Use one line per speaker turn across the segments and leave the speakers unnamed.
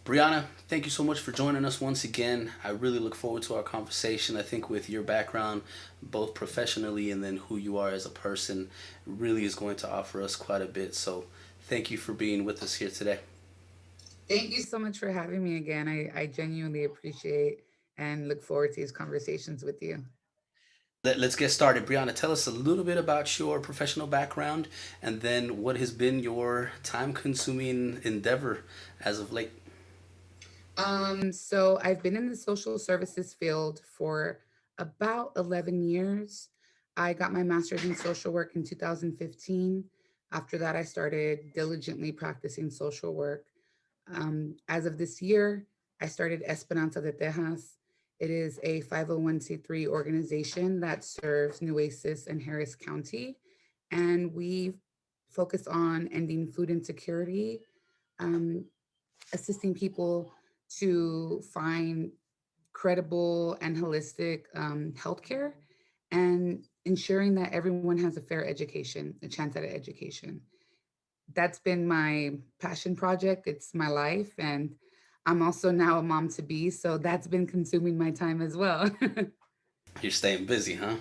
Brianna, thank you so much for joining us once again. I really look forward to our conversation. I think with your background, both professionally and then who you are as a person, really is going to offer us quite a bit. So thank you for being with us here today.
Thank you so much for having me again. I genuinely appreciate and look forward to these conversations with you.
Let's get started. Brianna, tell us a little bit about your professional background and then what has been your time consuming endeavor as of late.
So I've been in the social services field for about 11 years. I got my master's in social work in 2015. After that, I started diligently practicing social work. As of this year, I started Esperanza de Tejas. It is a 501(c)(3) organization that serves Nueces and Harris County. And we focus on ending food insecurity, um, assisting people to find credible and holistic healthcare, and ensuring that everyone has a fair education, a chance at an education. That's been my passion project. It's my life. And I'm also now a mom to be. So that's been consuming my time as well.
You're staying busy, huh?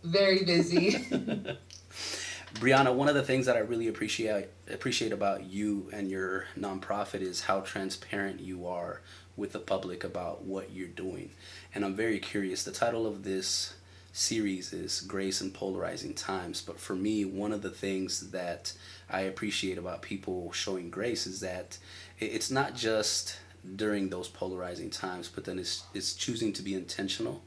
Very busy.
Brianna, one of the things that I really appreciate about you and your nonprofit is how transparent you are with the public about what you're doing. And I'm very curious. The title of this series is Grace in Polarizing Times, but for me, one of the things that I appreciate about people showing grace is that it's not just during those polarizing times, but then it's choosing to be intentional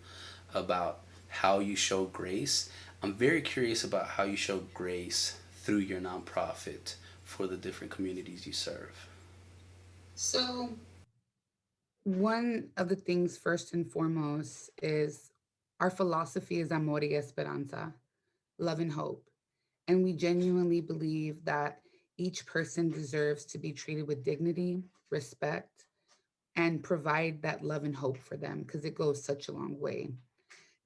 about how you show grace. I'm very curious about how you show grace through your nonprofit for the different communities you serve.
So, one of the things, first and foremost, is our philosophy is amor y esperanza, love and hope. And we genuinely believe that each person deserves to be treated with dignity, respect, and provide that love and hope for them because it goes such a long way.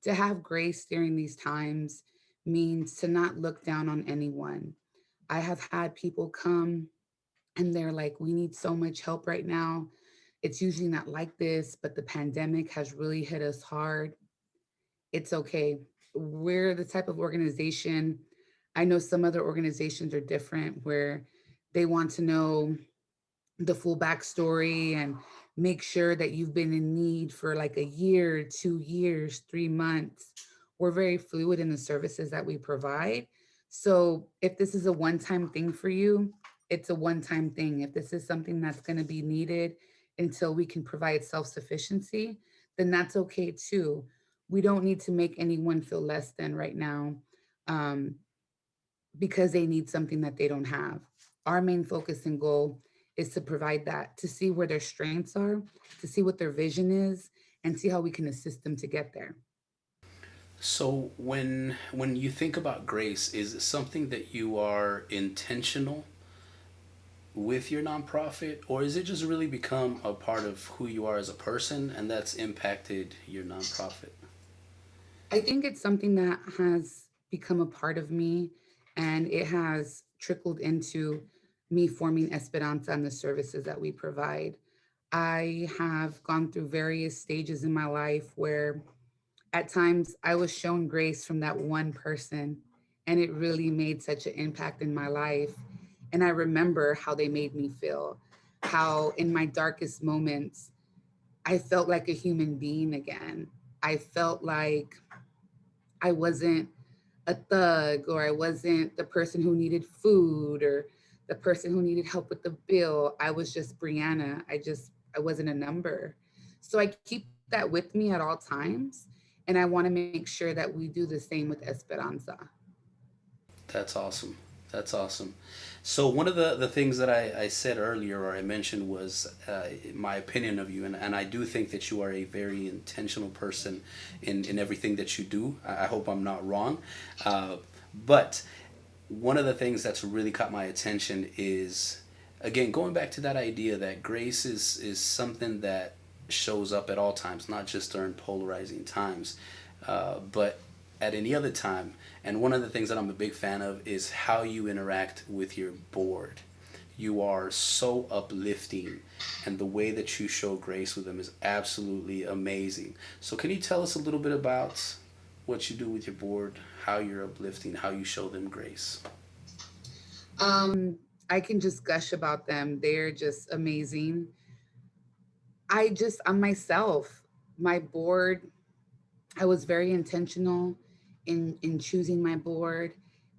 To have grace during these times means to not look down on anyone. I have had people come and they're like, we need so much help right now. It's usually not like this, but the pandemic has really hit us hard. It's okay. We're the type of organization, I know some other organizations are different where they want to know the full backstory and make sure that you've been in need for like a year, 2 years, 3 months. We're very fluid in the services that we provide. So if this is a one time thing for you, it's a one time thing. If this is something that's going to be needed until we can provide self sufficiency, then that's okay too. We don't need to make anyone feel less than right now, um, because they need something that they don't have. Our main focus and goal is to provide that, to see where their strengths are, to see what their vision is, and see how we can assist them to get there.
So when you think about grace, is it something that you are intentional with your nonprofit, or is it just really become a part of who you are as a person and that's impacted your nonprofit?
I think it's something that has become a part of me and it has trickled into me forming Esperanza and the services that we provide. I have gone through various stages in my life where at times I was shown grace from that one person, and it really made such an impact in my life. And I remember how they made me feel, how in my darkest moments, I felt like a human being again. I felt like I wasn't a thug, or I wasn't the person who needed food, or the person who needed help with the bill. I was just Brianna. I wasn't a number. So I keep that with me at all times. And I want to make sure that we do the same with Esperanza.
That's awesome. That's awesome. So one of the things that I said earlier or I mentioned was my opinion of you, and I do think that you are a very intentional person in everything that you do. I hope I'm not wrong. But one of the things that's really caught my attention is, again, going back to that idea that grace is something that shows up at all times, not just during polarizing times, but at any other time. And one of the things that I'm a big fan of is how you interact with your board. you are so uplifting, and the way that you show grace with them is absolutely amazing. So, can you tell us a little bit about what you do with your board, how you're uplifting, how you show them grace?
I can just gush about them. They're just amazing. I'm myself. My board, I was very intentional in choosing my board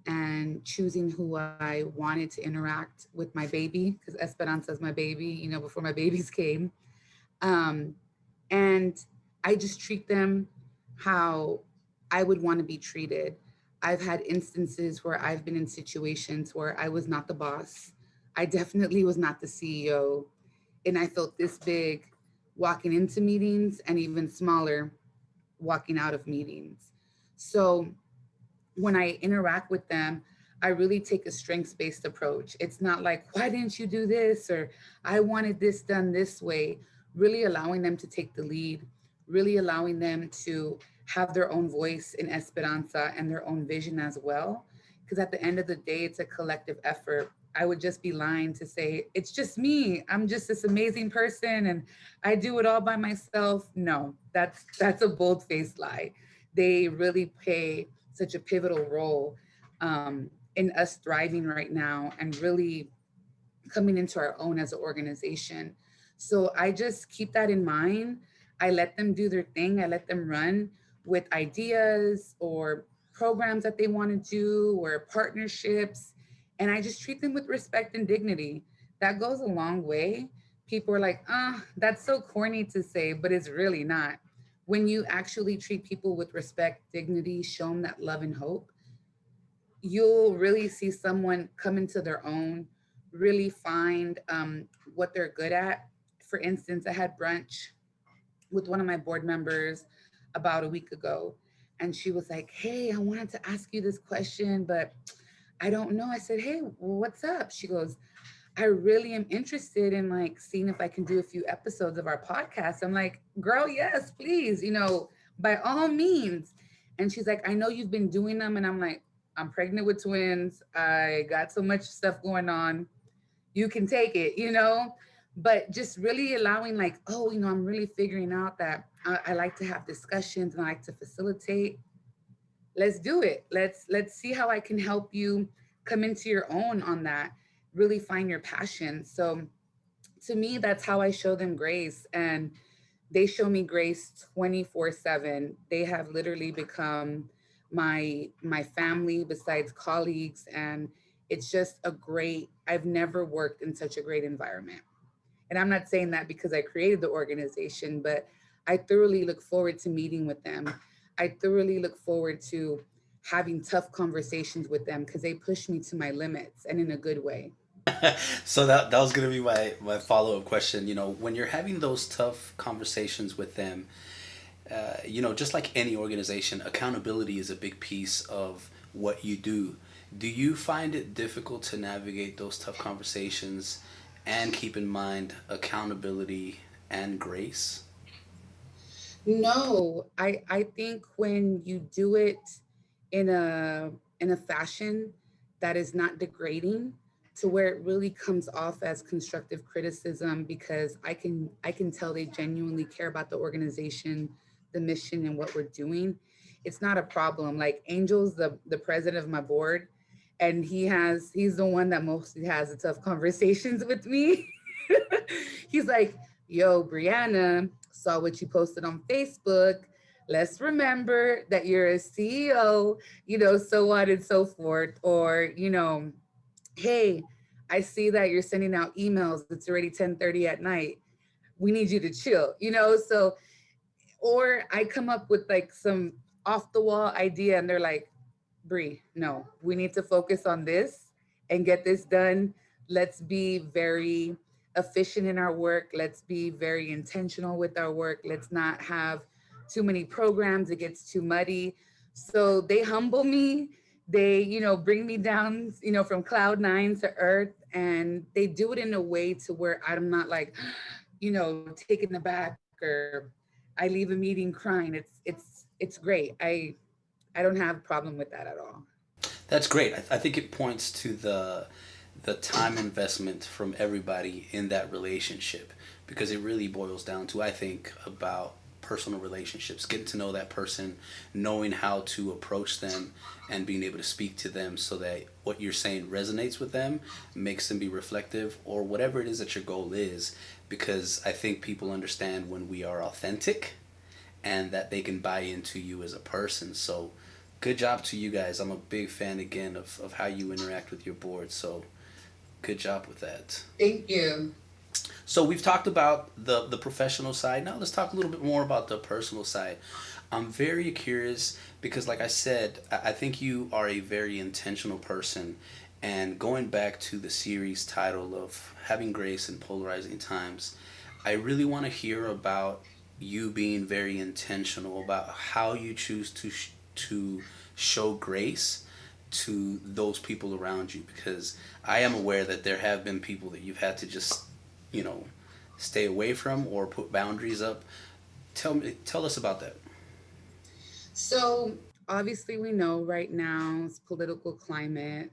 and choosing who I wanted to interact with my baby, because Esperanza is my baby, before my babies came. Um, and I just treat them how I would want to be treated. I've had instances where I've been in situations where I was not the boss. I definitely was not the CEO. And I felt this big walking into meetings and even smaller walking out of meetings. So when I interact with them, I really take a strengths based approach. It's not like, why didn't you do this? Or I wanted this done this way. Really allowing them to take the lead, really allowing them to have their own voice in Esperanza and their own vision as well. Because at the end of the day, it's a collective effort. I would just be lying to say, it's just me. I'm just this amazing person and I do it all by myself. No, that's a bold faced lie. They really play such a pivotal role in us thriving right now and really coming into our own as an organization. So I just keep that in mind. I let them do their thing. I let them run with ideas or programs that they want to do or partnerships. And I just treat them with respect and dignity. That goes a long way. People are like, that's so corny to say, but it's really not. When you actually treat people with respect, dignity, show them that love and hope, you'll really see someone come into their own, really find what they're good at. For instance, I had brunch with one of my board members about a week ago, and she was like, "Hey, I wanted to ask you this question, but I don't know." I said, "Hey, what's up?" She goes, "I really am interested in like seeing if I can do a few episodes of our podcast." I'm like, "Girl, yes, please, by all means." And she's like, "I know you've been doing them." And I'm like, "I'm pregnant with twins. I got so much stuff going on. You can take it. But just really allowing, like, oh, I'm really figuring out that I like to have discussions and I like to facilitate. Let's do it. Let's see how I can help you come into your own on that, really find your passion. So to me, that's how I show them grace. And they show me grace 24/7. They have literally become my family besides colleagues. And it's just I've never worked in such a great environment. And I'm not saying that because I created the organization, but I thoroughly look forward to meeting with them. I thoroughly look forward to having tough conversations with them because they push me to my limits and in a good way.
So that was gonna be my follow up question. When you're having those tough conversations with them, just like any organization, accountability is a big piece of what you do. Do you find it difficult to navigate those tough conversations and keep in mind accountability and grace?
No, I think when you do it in a fashion that is not degrading to where it really comes off as constructive criticism, because I can tell they genuinely care about the organization, the mission and what we're doing. It's not a problem. Like Angel's the president of my board, and he's the one that mostly has the tough conversations with me. He's like, "Yo, Brianna, saw what you posted on Facebook. Let's remember that you're a CEO, so on and so forth." Or, "Hey, I see that you're sending out emails. It's already 10:30 at night. We need you to chill." So, or I come up with like some off the wall idea and they're like, "Bree, no, we need to focus on this and get this done. Let's be very efficient in our work. Let's be very intentional with our work. Let's not have too many programs. It gets too muddy." So they humble me. They, bring me down, from cloud nine to earth. And they do it in a way to where I'm not like, taken aback, or I leave a meeting crying. It's great. I don't have a problem with that at all.
That's great. I think it points to the time investment from everybody in that relationship, because it really boils down to, I think, about personal relationships, getting to know that person, knowing how to approach them, and being able to speak to them so that what you're saying resonates with them, makes them be reflective, or whatever it is that your goal is. Because I think people understand when we are authentic and that they can buy into you as a person. So good job to you guys. I'm a big fan again of how you interact with your board. So good job with that.
Thank you.
So we've talked about the professional side. Now let's talk a little bit more about the personal side. I'm very curious because, like I said, I think you are a very intentional person. And going back to the series title of Having Grace in Polarizing Times, I really want to hear about you being very intentional about how you choose to show grace to those people around you, because I am aware that there have been people that you've had to just, you know, stay away from or put boundaries up. Tell us about that.
So obviously, we know right now's political climate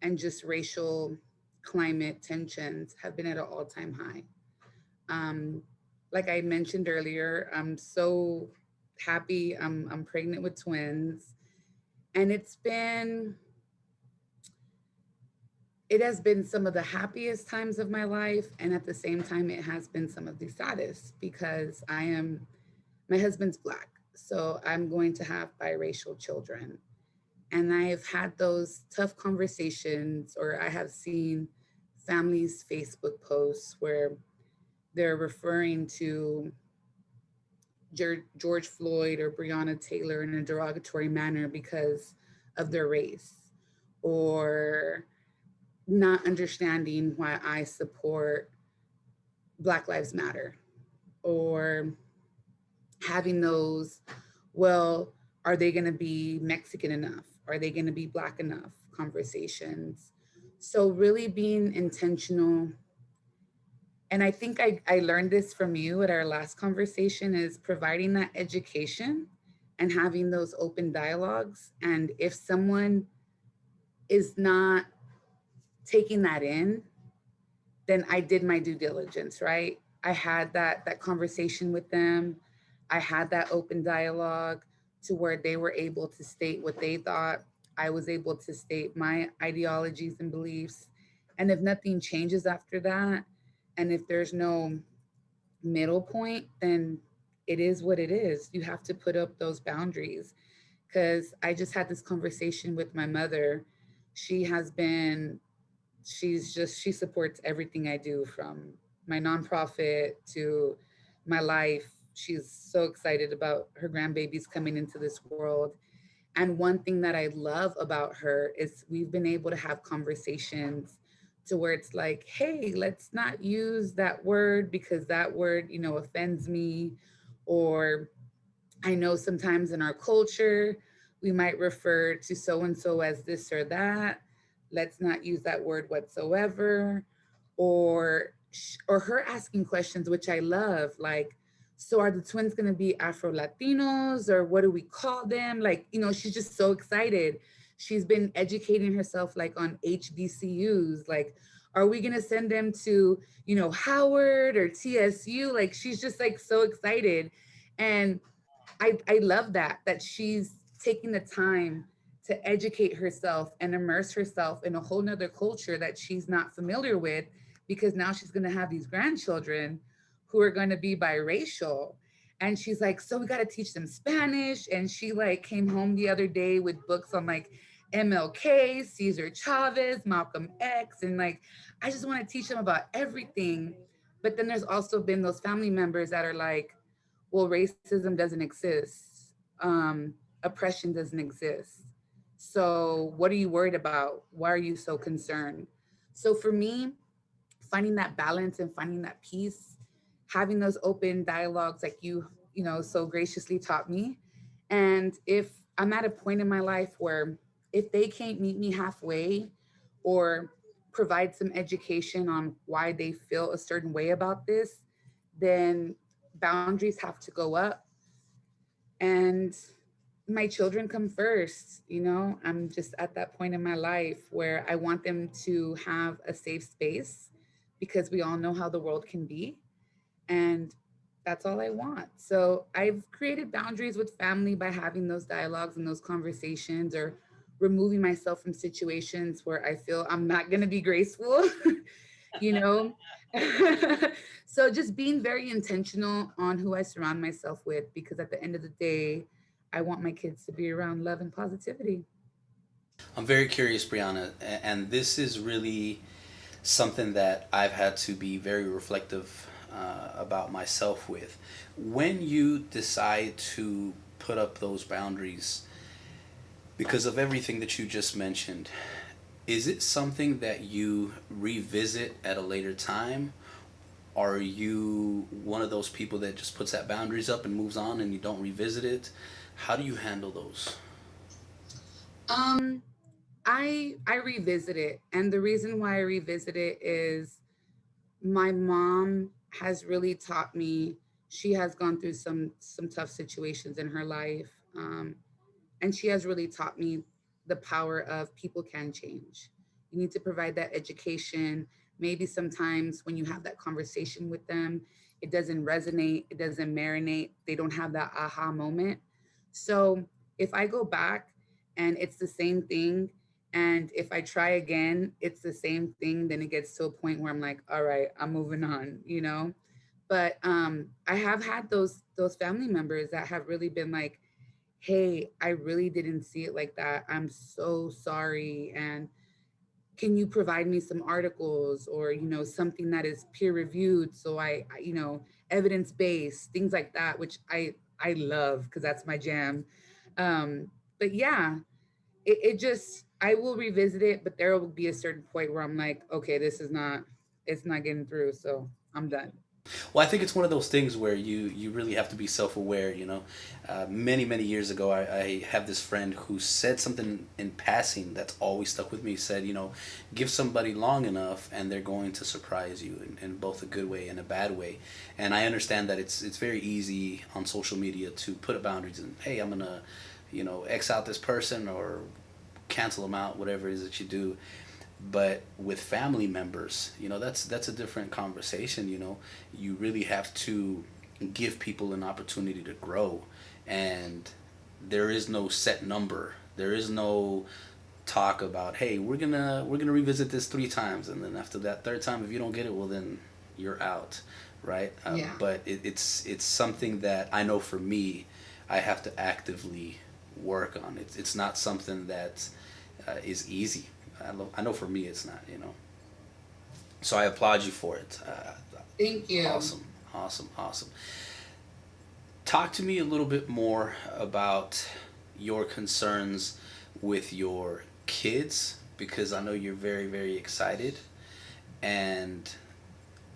and just racial climate tensions have been at an all-time high. Um, like I mentioned earlier, I'm so happy. I'm pregnant with twins, and it has been some of the happiest times of my life, and at the same time, it has been some of the saddest because my husband's black, so I'm going to have biracial children. And I've had those tough conversations, or I have seen families' Facebook posts where they're referring to George Floyd or Breonna Taylor in a derogatory manner because of their race, or not understanding why I support Black Lives Matter, or having those, well, are they going to be Mexican enough? Are they going to be Black enough conversations? So, really being intentional. And I think I learned this from you at our last conversation, is providing that education and having those open dialogues. And if someone is not taking that in, then I did my due diligence, right? I had that conversation with them. I had that open dialogue to where they were able to state what they thought. I was able to state my ideologies and beliefs. And if nothing changes after that, and if there's no middle point, then it is what it is. You have to put up those boundaries. Because I just had this conversation with my mother. She has been she supports everything I do, from my nonprofit to my life. She's so excited about her grandbabies coming into this world. And one thing that I love about her is we've been able to have conversations to where it's like, hey, let's not use that word because that word, offends me. Or I know sometimes in our culture, we might refer to so and so as this or that. Let's not use that word whatsoever. Or her asking questions, which I love, like, so are the twins going to be Afro Latinos, or what do we call them? Like, she's just so excited. She's been educating herself, like, on HBCUs. Like, are we going to send them to, Howard or TSU? Like, she's just like so excited. And I love that she's taking the time to educate herself and immerse herself in a whole nother culture that she's not familiar with, because now she's going to have these grandchildren who are going to be biracial. And she's like, so we got to teach them Spanish. And she like came home the other day with books on like MLK, Cesar Chavez, Malcolm X, and like, I just want to teach them about everything. But then there's also been those family members that are like, well, racism doesn't exist. Oppression doesn't exist. So what are you worried about? Why are you so concerned? So for me, finding that balance and finding that peace, having those open dialogues like you so graciously taught me. And if I'm at a point in my life where if they can't meet me halfway or provide some education on why they feel a certain way about this, then boundaries have to go up. And my children come first. You know, I'm just at that point in my life where I want them to have a safe space, because we all know how the world can be. And that's all I want. So I've created boundaries with family by having those dialogues and those conversations, or removing myself from situations where I feel I'm not going to be graceful, you know? So just being very intentional on who I surround myself with, because at the end of the day, I want my kids to be around love and positivity.
I'm very curious, Brianna, and this is really something that I've had to be very reflective about myself with. When you decide to put up those boundaries because of everything that you just mentioned, is it something that you revisit at a later time? Are you one of those people that just puts that boundaries up and moves on and you don't revisit it? How do you handle those?
Um, I revisit it, and the reason why I revisit it is my mom has really taught me. She has gone through some tough situations in her life, and she has really taught me the power of people can change. You need to provide that education. Maybe sometimes when you have that conversation with them, it doesn't resonate, it doesn't marinate, they don't have that aha moment. So if I go back and it's the same thing, and if I try again, it's the same thing, then it gets to a point where I'm like, all right, I'm moving on, you know? But I have had those family members that have really been like, hey, I really didn't see it like that. I'm so sorry. And can you provide me some articles, or, something that is peer reviewed? So evidence based, things like that, which I love because that's my jam. But yeah, it just, I will revisit it, but there will be a certain point where I'm like, okay, it's not getting through. So I'm done.
Well, I think it's one of those things where you really have to be self aware. Many years ago, I have this friend who said something in passing that's always stuck with me. He said, give somebody long enough, and they're going to surprise you in both a good way and a bad way. And I understand that it's very easy on social media to put boundaries and, hey, I'm gonna, X out this person or cancel them out, whatever it is that you do. But with family members, that's a different conversation. You really have to give people an opportunity to grow, and there is no set number. There is no talk about, hey, we're gonna revisit this 3 times, and then after that third time, if you don't get it, well, then you're out, right?
Yeah.
But it's something that I know for me, I have to actively work on. It's not something that is easy. I know for me it's not. So I applaud you for it.
Thank you.
Awesome, awesome, awesome. Talk to me a little bit more about your concerns with your kids, because I know you're very, very excited, and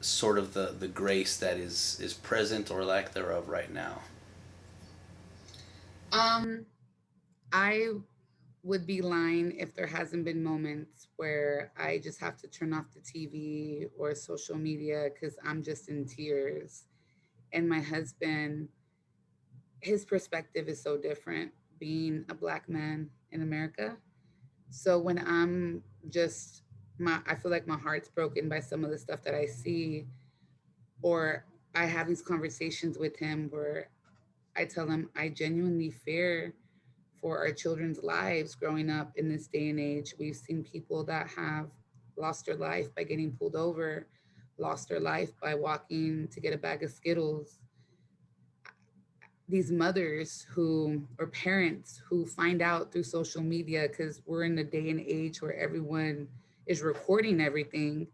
sort of the grace that is present or lack thereof right now.
Um, I would be lying if there hasn't been moments where I just have to turn off the TV or social media because I'm just in tears. And my husband, his perspective is so different, being a black man in America. So when I'm just, I feel like my heart's broken by some of the stuff that I see, or I have these conversations with him where I tell him I genuinely fear for our children's lives growing up in this day and age. We've seen people that have lost their life by getting pulled over, lost their life by walking to get a bag of Skittles. These mothers who, or parents who find out through social media, because we're in a day and age where everyone is recording everything.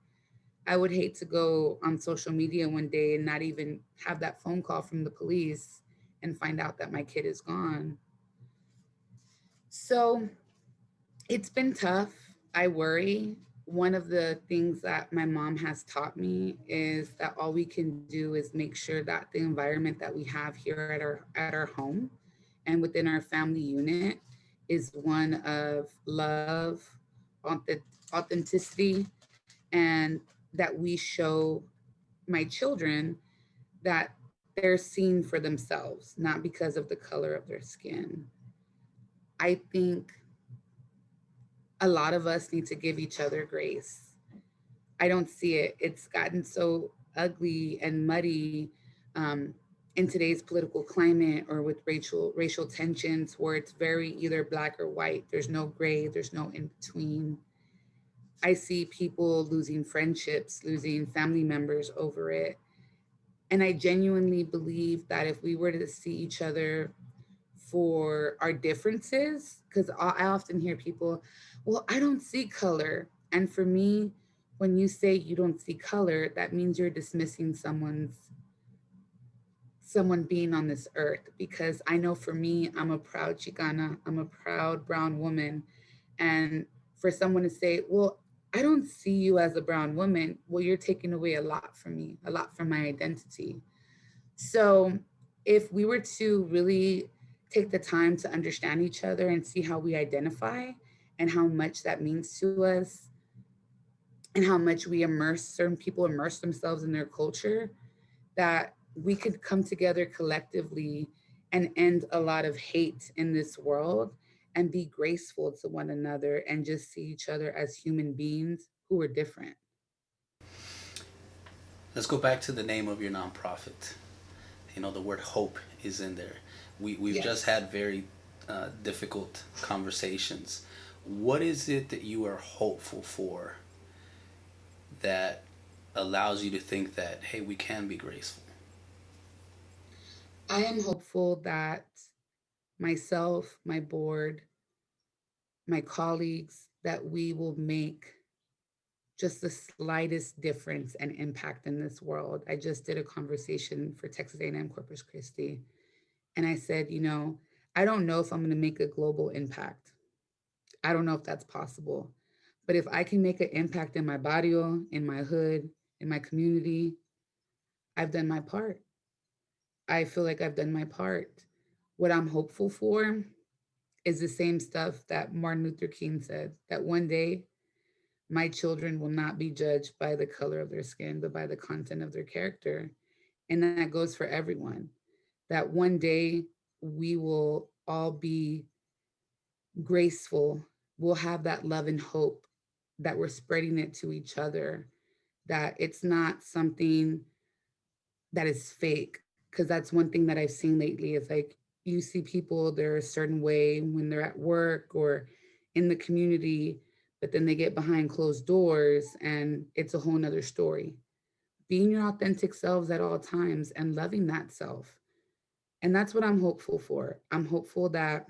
I would hate to go on social media one day and not even have that phone call from the police and find out that my kid is gone. So it's been tough. I worry. One of the things that my mom has taught me is that all we can do is make sure that the environment that we have here at our home and within our family unit is one of love, authenticity, and that we show my children that they're seen for themselves, not because of the color of their skin. I think a lot of us need to give each other grace. I don't see it. It's gotten so ugly and muddy um, in today's political climate, or with racial tensions, where it's very either black or white. There's no gray. There's no in between. I see people losing friendships, losing family members over it. And I genuinely believe that if we were to see each other for our differences, because I often hear people, well, I don't see color. And for me, when you say you don't see color, that means you're dismissing someone being on this earth. Because I know for me, I'm a proud Chicana, I'm a proud brown woman. And for someone to say, well, I don't see you as a brown woman, well, you're taking away a lot from me, a lot from my identity. So, if we were to really take the time to understand each other and see how we identify and how much that means to us, and how much certain people immerse themselves in their culture, that we could come together collectively and end a lot of hate in this world and be graceful to one another and just see each other as human beings who are different.
Let's go back to the name of your nonprofit. You know, the word hope is in there. We've just
Yes.
had very difficult conversations. What is it that you are hopeful for that allows you to think that, hey, we can be graceful?
I am hopeful that myself, my board, my colleagues, that we will make just the slightest difference and impact in this world. I just did a conversation for Texas A&M Corpus Christi, and I said, I don't know if I'm going to make a global impact. I don't know if that's possible. But if I can make an impact in my barrio, in my hood, in my community, I've done my part. I feel like I've done my part. What I'm hopeful for is the same stuff that Martin Luther King said, that one day my children will not be judged by the color of their skin, but by the content of their character. And that goes for everyone. That one day we will all be graceful. We'll have that love and hope, that we're spreading it to each other, that it's not something that is fake. Because that's one thing that I've seen lately is like, you see people, they're a certain way when they're at work or in the community, but then they get behind closed doors and it's a whole nother story. Being your authentic selves at all times and loving that self. And that's what I'm hopeful for. I'm hopeful that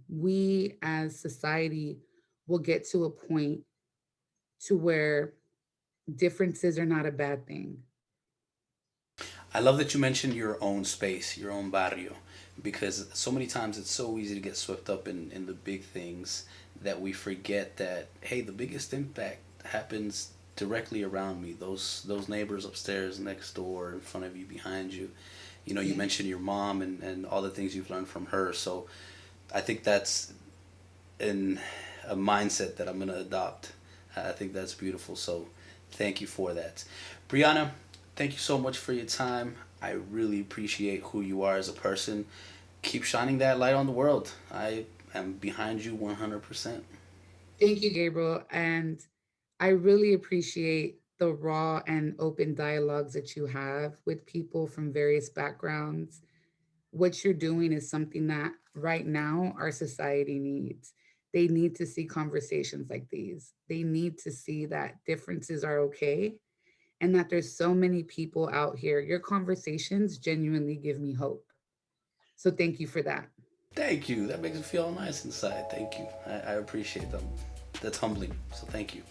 we as society will get to a point to where differences are not a bad thing.
I love that you mentioned your own space, your own barrio, because so many times it's so easy to get swept up in the big things that we forget that, hey, the biggest impact happens directly around me. Those neighbors upstairs, next door, in front of you, behind you. You know, you
Yeah.
mentioned your mom and all the things you've learned from her. So I think that's in a mindset that I'm gonna adopt. I think that's beautiful. So thank you for that, Brianna. Thank you so much for your time. I really appreciate who you are as a person. Keep shining that light on the world. I am behind you 100%.
Thank you, Gabriel. And I really appreciate the raw and open dialogues that you have with people from various backgrounds. What you're doing is something that right now our society needs. They need to see conversations like these. They need to see that differences are okay and that there's so many people out here. Your conversations genuinely give me hope. So thank you for that.
Thank you. That makes me feel nice inside. Thank you. I appreciate them. That's humbling. So thank you.